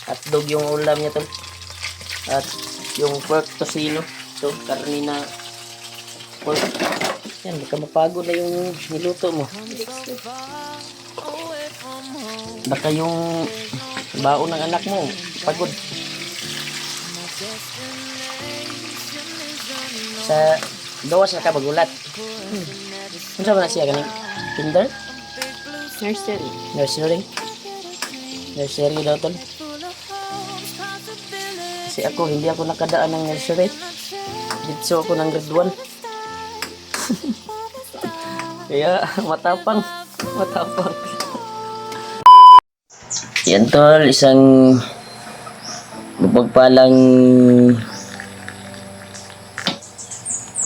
Hotdog yung ulam niya tol. At yung pork tocino. Ito, karne na pork. Yan, baka mapagod na yung niluto mo. Baka yung baon ng anak mo, pagod. Sa gawas na ka bagulat. Ano ba na siya ganing? Kinder? Nursery. Nursery? Nursery daw tol. Kasi ako, hindi ako nakadaan ng nursery. Dito ako ng grade 1. Kaya matapang. Matapang. Yan tol, isang mapagpalang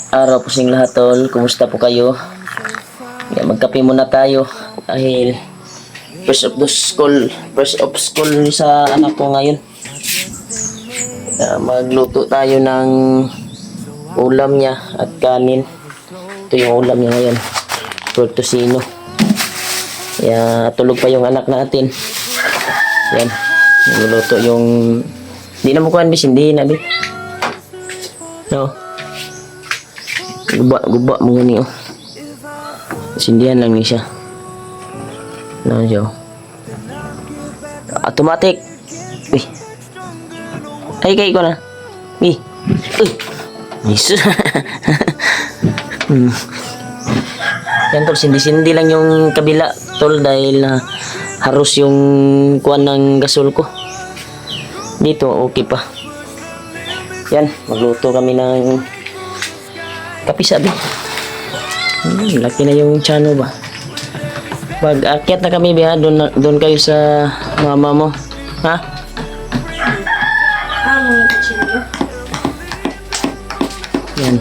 araw po sa inyong lahat tol. Kumusta po kayo? Yan, magkape muna tayo dahil first of school ni sa anak ko ngayon. Magluto tayo ng ulam niya at kanin. Ito yung ulam niya ngayon, pork tocino. Tulog pa yung anak natin. Yan, niluluto yung hindi na mo kuhan bis, hindi na bis. No, guba mo gani oh. Sindihan lang ni siya. No, jo. Automatic. Uy. Ay, kay ko na. Uy. Uy. Nice. Yan tol, sindi-sindi lang yung kabila tol dahil haros yung kuwan ng gasol ko. Dito, okay pa. Yan, magluto kami ng kape sabi. Laki na yung chano ba. Pag akyat na kami biya, doon kayo sa mama mo. Ha? Yan.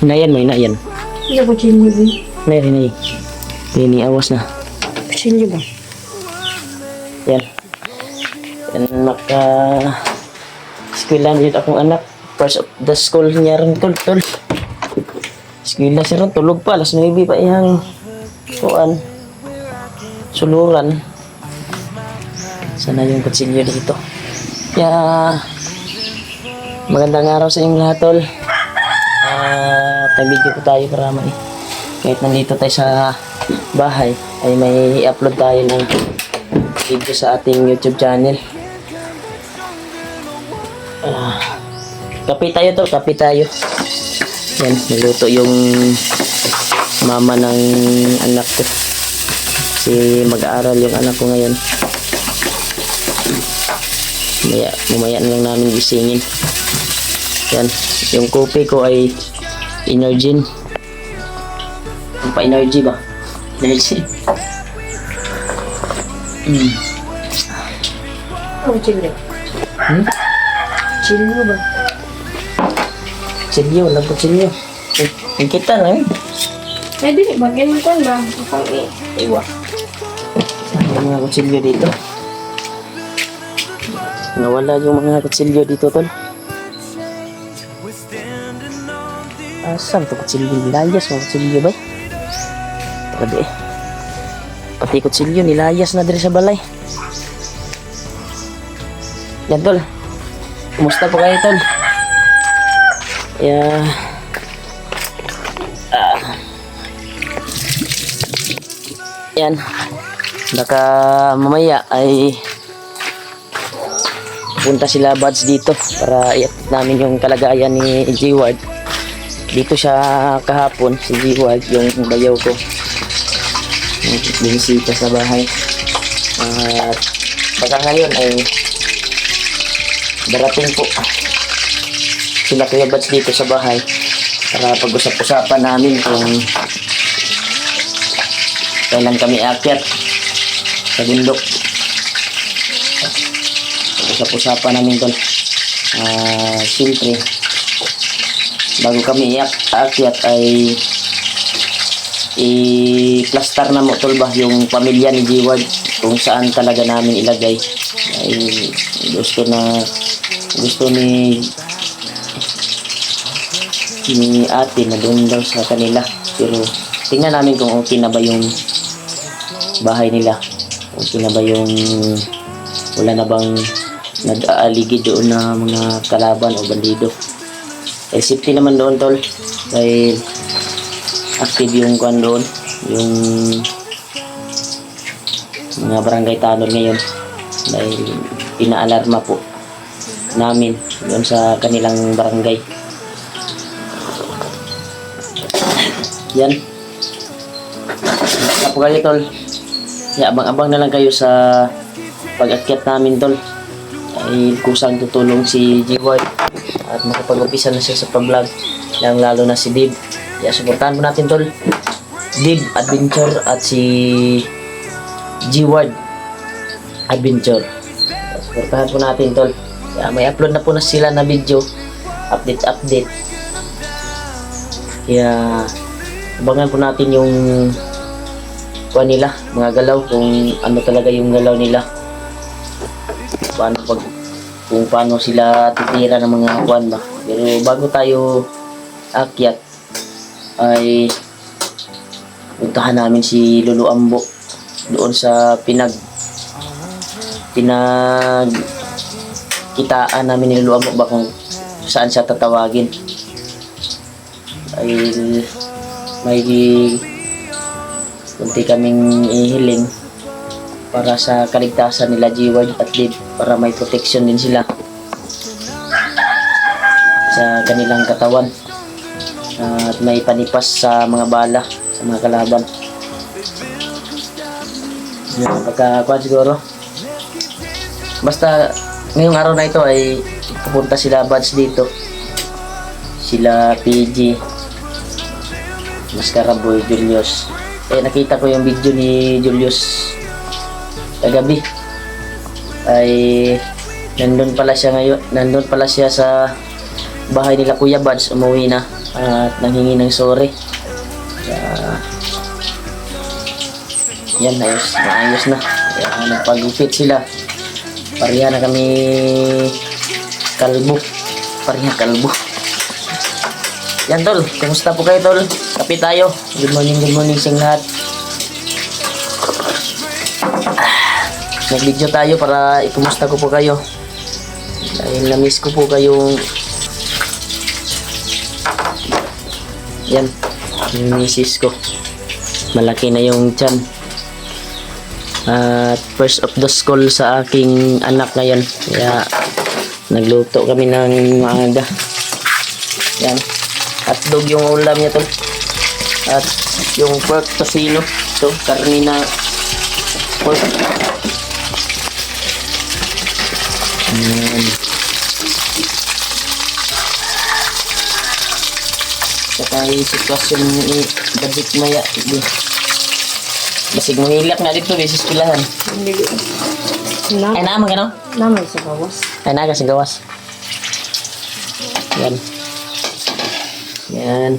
Hinayan mo, hinayan. Hindi ko chinyo ba? Hinay. Ini awas na. Chinyo ba? Yan. Yan, eskwela dito akong anak. First of the school niya rin tol. Eskwela siya rin, tulog pa. Alas 9 pa iyang kuan. Suluran. Sana yung kutsilyo dito. Magandang araw sa inyong lahat tol. Tag-video ko tayo para kahit nandito tayo sa bahay ay may upload tayo ng video sa ating YouTube channel. Kape tayo to, kape tayo. Yan, niluto yung mama ng anak ko. Kasi mag-aaral yung anak ko ngayon. Mamaya na lang namin gisingin. Yan, yung kopi ko ay Energin. Ang pa-energy ba? Energy. Ano chinyo? Chinyo ba? Silyo, nagputsilyo. Yung kita na eh. Ay, di ba? Ganyan ko ba? Akong iwa. Yung mga kutsilyo dito. Nawala yung mga kutsilyo dito tol. Asam to kutsilyo, nilayas mga kutsilyo ba? Grabe eh. Pati kutsilyo nilayas na diri sa balay. Yan tol. Kumusta po kayo tol? Yan. Baka mamaya ay punta sila buds dito para i-update namin yung kalagayan ni G-Ward. Dito siya kahapon, si G-Ward, yung bayaw ko. Binisita sa bahay. At baka ngayon ay darating po sila Kuya Buds dito sa bahay para pag-usap-usapan namin kung kailan kami aakyat sa bundok. Pag-usap-usapan namin tol. Siyempre bago kami aakyat ay i-plaster na mo tol ba yung pamilya ni G-Ward kung saan talaga namin ilagay. Ay gusto ni ate na doon daw sa kanila, pero tingnan namin kung okay na ba yung bahay nila, okay na ba yung wala na bang nag-aaligid doon na mga kalaban o bandido. Eh, safety naman doon, tol. Dahil active yung kwan doon, yung mga barangay tanod ngayon. Dahil pinaalarma po namin doon sa kanilang barangay. Yan. Basta po kayo, tol. Kaya abang-abang na lang kayo sa pag-akyat namin, tol. Ay kusang tutulong si G-Ward at makapag-upisa na siya sa pag-vlog, lalo na si Dib. Kaya supportahan po natin, tol. Dib Adventure at si G-Ward Adventure. Supportahan po natin, tol. Kaya may upload na po na sila na video, update. Kaya abangan po natin yung kuha nila, mga galaw, kung ano talaga yung galaw nila, kung paano sila titira ng mga kuwan ba. Pero bago tayo akyat ay puntahan namin si Lolo Ambo doon sa kitaan namin ni Lolo Ambo ba kung saan siya tatawagin. Ay may kunti kaming ihiling para sa kaligtasan nila G-Ward at Dib, para may protection din sila sa kanilang katawan at may panipas sa mga bala sa mga kalaban. Pagkakuan siguro, basta ngayong araw na ito ay pupunta sila Buds dito, sila PG, Mascaraboy, Julius. Nakita ko yung video ni Julius kagabi. Ay nandun pala siya sa bahay nila Kuya Buds, umuwi na at nanghingi ng sorry. Yan, naayos na. Kaya nagpagupit sila. Pareha na kami kalbo. Yan, tol. Kumusta po kayo, tol? Kape tayo. Good morning sa lahat. Nag-video tayo para ikumusta ko po kayo. Dahil na-miss ko po kayong... Yan. Yung misis ko. Malaki na yung tiyan. At first of the school sa aking anak ngayon. Kaya nagluto kami ng maaga. Yan. Hotdog yung ulam niya, tol. At yung pork tocino. So, karni na pork. Ayan. Saka yung sitwasyon ni David Maya. Basig mo hilak na dito, beses pilahan. Ay, naman ka, no? Naman sa bawas. Ay, naga sa gawas. Yan. Yan.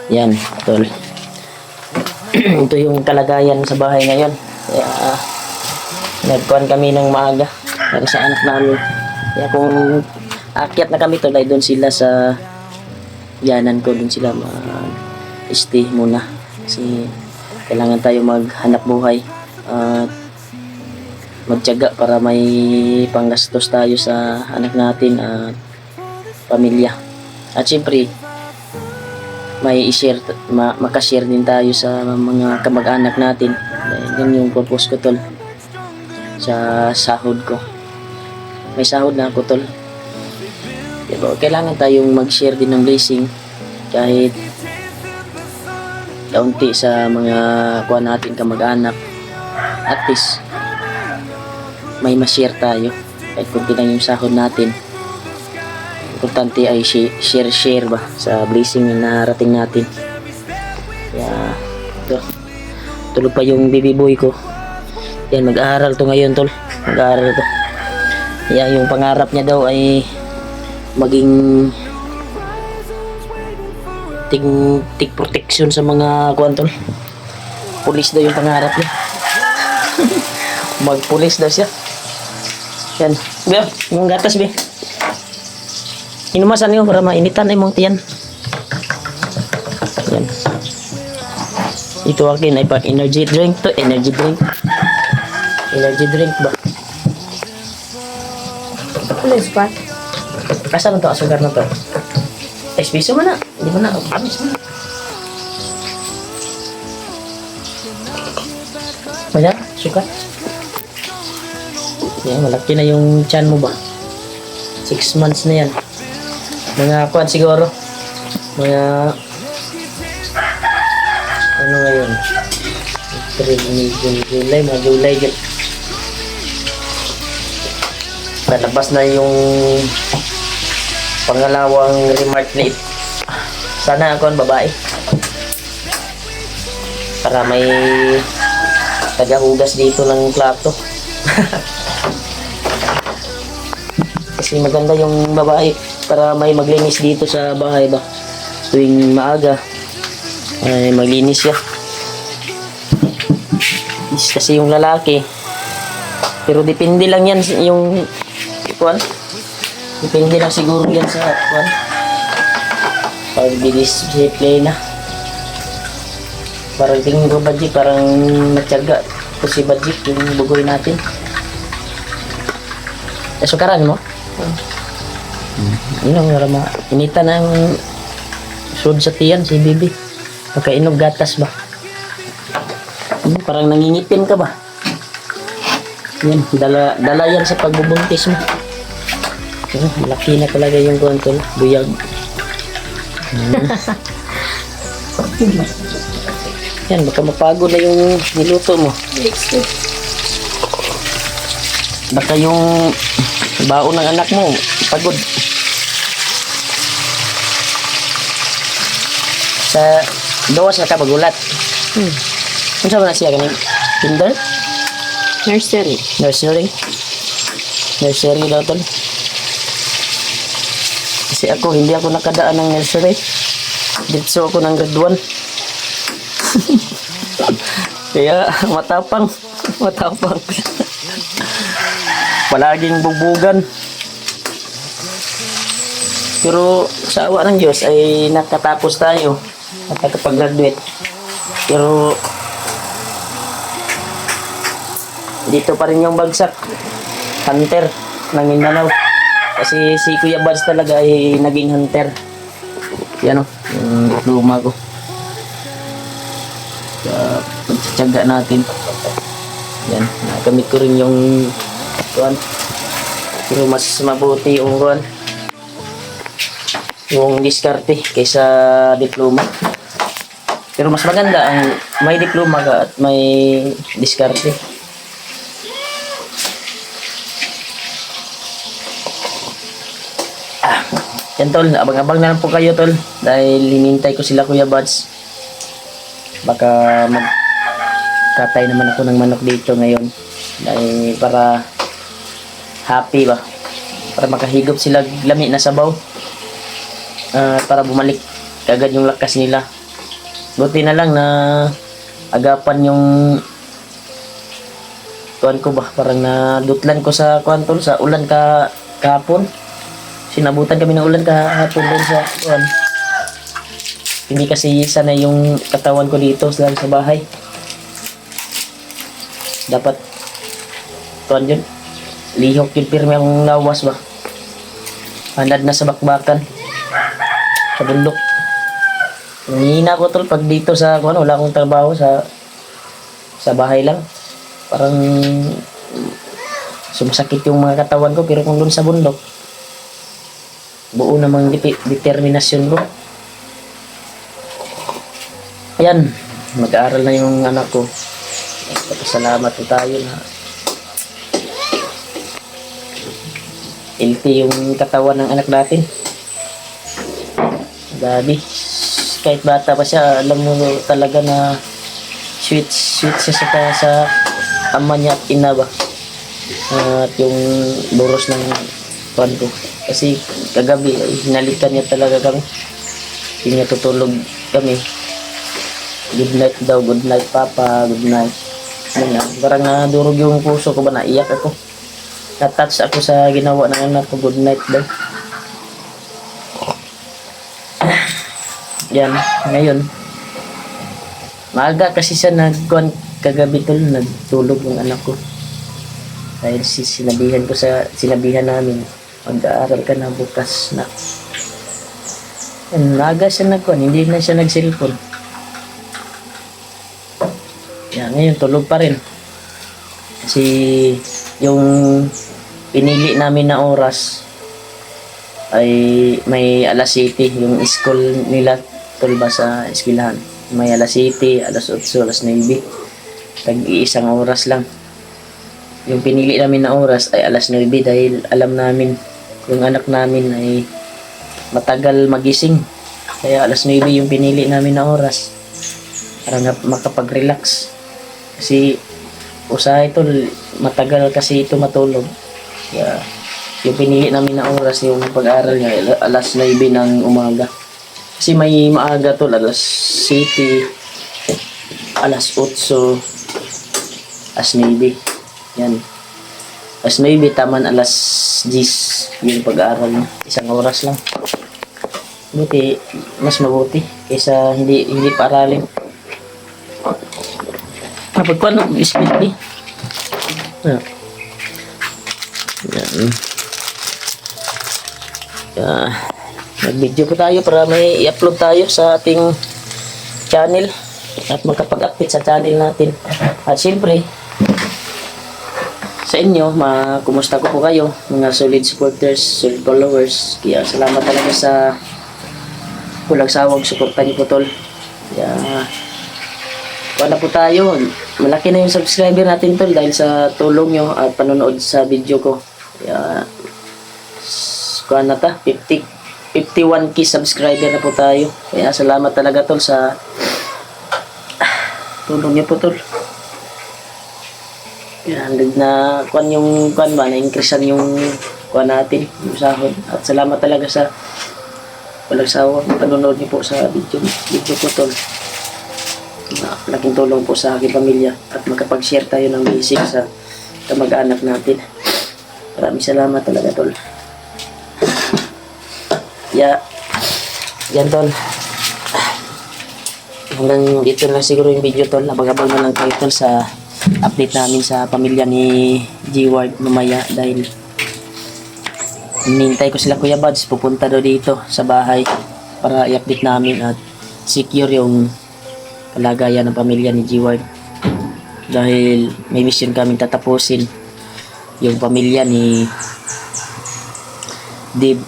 Yan, tol. Ito yung kalagayan sa bahay ngayon. Kaya nagkuhan kami ng maaga para sa anak namin. Kaya kung akyat na kami, tol, ay doon sila sa yanan ko, doon sila mag-stay muna. Kasi kailangan tayo maghanap buhay at magtiyaga para may panggastos tayo sa anak natin at pamilya. At siyempre, may i-share, makashare din tayo sa mga kamag-anak natin. Dahil yun yung purpose ko, tol, sa sahod ko. May sahod na ako, tol. Diba? Kailangan tayong mag-share din ng blessing kahit kaunti sa mga kuha natin kamag-anak. At least may ma-share tayo kahit kunti lang yung sahod natin. Importante ay share ba sa blessing na narating natin. Kaya ito, tulog pa yung baby boy ko. Yan, mag-aaral to ngayon, tol. Mag-aaral to. Kaya yung pangarap niya daw ay maging tig protection sa mga kuwan, tol. Pulis daw yung pangarap niya. Magpulis daw siya. Yan. Be, yung gatas, be. Inumasan nyo para mainitan ay mong tiyan. Yan. Ito akin ay pang energy drink to. Energy drink. Energy drink ba? Ano yung spot? Asa na to? Asugar na to? Espresso mo na. Hindi mo na. Amis mo na. Maya, suka. Yan, malaki na yung tiyan mo ba? 6 months na yan. Mga kuwan siguro. Mga ano ngayon? April, May, June, July. Mga July dyan. Nalabas na yung pangalawang remark na ito. Sana ako ang babae. Para may tagahugas dito ng plato. Kasi maganda yung babae para may maglinis dito sa bahay ba. Tuwing maaga ay maglinis siya. Kasi yung lalaki, pero depende lang yan yung kuwan. Depende lang siguro yan sa kuwan. Pag-discipline na. Parang tingin ko Badjik, parang matyaga ko si Badjik yung bugoy natin. Sukaran mo? Yun ang marama. Inita na yung sud sa tiyan si Bibi. Nakainog gatas ba? Parang nangingitim ka ba? Yan, dala yan sa pagbubuntis mo. Laki na talaga yung kontol. Buyag. Yan, baka mapagod na yung niluto mo. Baka yung baon ng anak mo, pagod. Sa gawas na ka magulat. Ano sa ba na siya ganing? Kinder? Nursery. Nursery? Nursery daw tol. Kasi ako, hindi ako nakadaan ng nursery. Dito ako ng grade 1. Kaya matapang. Matapang. Palaging bubugan. Pero sa awa ng Diyos ay nakatapos tayo at nakapag-graduate. Pero dito pa rin yung bagsak. Hunter ng Mindanao. Kasi si Kuya Bads talaga ay naging hunter. Yan o, yung diploma ko. Sa pagtsatsaga natin. Yan, nakamit ko rin yung kuwan. Pero mas mabuti yung kuwan. Yung diskarte kaysa diploma. Pero mas maganda ang may diploma ka at may diskarte. Yan tol, abang-abang na lang po kayo tol. Dahil hinintay ko sila Kuya Bads. Baka magkatay naman ako ng manok dito ngayon. Dahil para happy ba. Para makahigop sila lami na sabaw. Para bumalik agad yung lakas nila. Buti na lang na agapan yung kuan ko ba. Parang nadutlan ko sa kuan tol, sa ulan kahapon. Sinabutan kami ng ulan kahapon doon sa kuan. Hindi kasi sanay yung katawan ko dito sa bahay. Dapat kuan yun. Lihok yun pirmi ang lawas ba. Hanad na sa bakbakan. Sa bundok. Nangihina ko tol pag dito sa kuan, wala akong trabaho sa bahay lang. Parang sumasakit yung mga katawan ko, pero kung doon sa bundok, buo namang determinasyon ko. Ayan, mag-aaral na yung anak ko. Salamat po tayo na healthy yung katawan ng anak natin. Gabi, kahit bata pa siya, alam mo talaga na sweet siya sa ama niya at ina ba. At yung boros ng pan ko. Kasi kagabi, hinalikan niya talaga kami. Hindi niya tutulog kami. Good night daw, good night papa, good night. Parang nadurog yung puso ko ba, naiyak ako. Na-touch ako sa ginawa ng anak ko, good night daw. Yan, ngayon. Maaga kasi siya nagkuhan kagabi tol, nagtulog yung anak ko. Dahil sinabihan namin, mag-aaral ka na bukas na. Yan, maaga siya nagkuhan, hindi na siya nag-cellphone. Yan, ngayon tulog pa rin. Kasi yung pinili namin na oras ay may alas 7 yung school nila tulba sa eskwelahan. May alas 7, alas 8, alas 9. Tag-iisang oras lang. Yung pinili namin na oras ay alas 9 dahil alam namin yung anak namin ay matagal magising. Kaya alas 9 yung pinili namin na oras para makapag-relax. Kasi usahay ito, matagal kasi ito matulog. Kaya yung pinili namin na oras yung pag-aaral niya alas 9 ng umaga. Kasi may maaga to, alas 7, alas 8, alas 9. Yan. Alas 9, taman alas 10 yung pag-aaral niya. Isang oras lang. Buti, mas mabuti kaysa hindi pa aralin. Kapag ko ano, speedly. Yan. Mag-video po tayo para may i-upload tayo sa ating channel at magkapag-update sa channel natin. At siyempre, sa inyo, kumusta ko po kayo, mga solid supporters, solid followers. Kaya salamat talaga sa walang sawang suporta niyo po tol. Kaya wala po tayo. Malaki na yung subscriber natin tol dahil sa tulong nyo at panonood sa video ko. Kaya kuha na ta, 51k subscriber na po tayo. Kaya salamat talaga tol sa tulong niyo po tol. Kaya na na-increasean yung kuha natin, yung sahod. At salamat talaga sa walang sawang panonood niyo po sa video ko tol. Laking tulong po sa aking pamilya at makapag-share tayo ng blessing sa kamag-anak natin. Maraming salamat talaga tol. Yan tol. Hanggang dito lang siguro yung video tol. Abang-abang na lang kayo tol sa update namin sa pamilya ni G-Ward mamaya dahil hinihintay ko sila Kuya Buds pupunta daw dito sa bahay para i-update namin at secure yung kalagayan ng pamilya ni G-Ward dahil may mission kaming tatapusin yung pamilya ni Dib.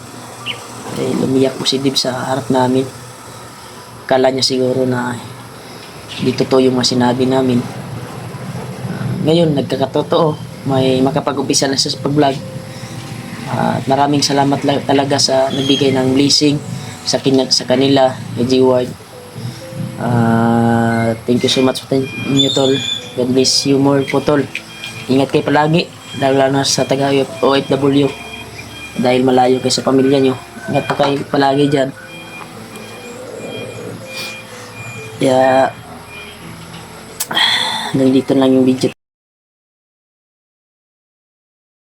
Dahil umiyak po si Dib sa harap namin. Kala niya siguro na di totoo yung mga sinabi namin. Ngayon nagkakatotoo, may makapag-umpisa na siya sa pag-vlog. Maraming salamat talaga sa nagbigay ng blessing sa kanila ni G-Ward. Thank you so much po inyo tol. God bless you more po tol. Ingat kayo palagi lalo na sa taga OFW dahil malayo kayo sa pamilya nyo. Ingat po kayo palagi dyan. Kaya nandito lang yung video.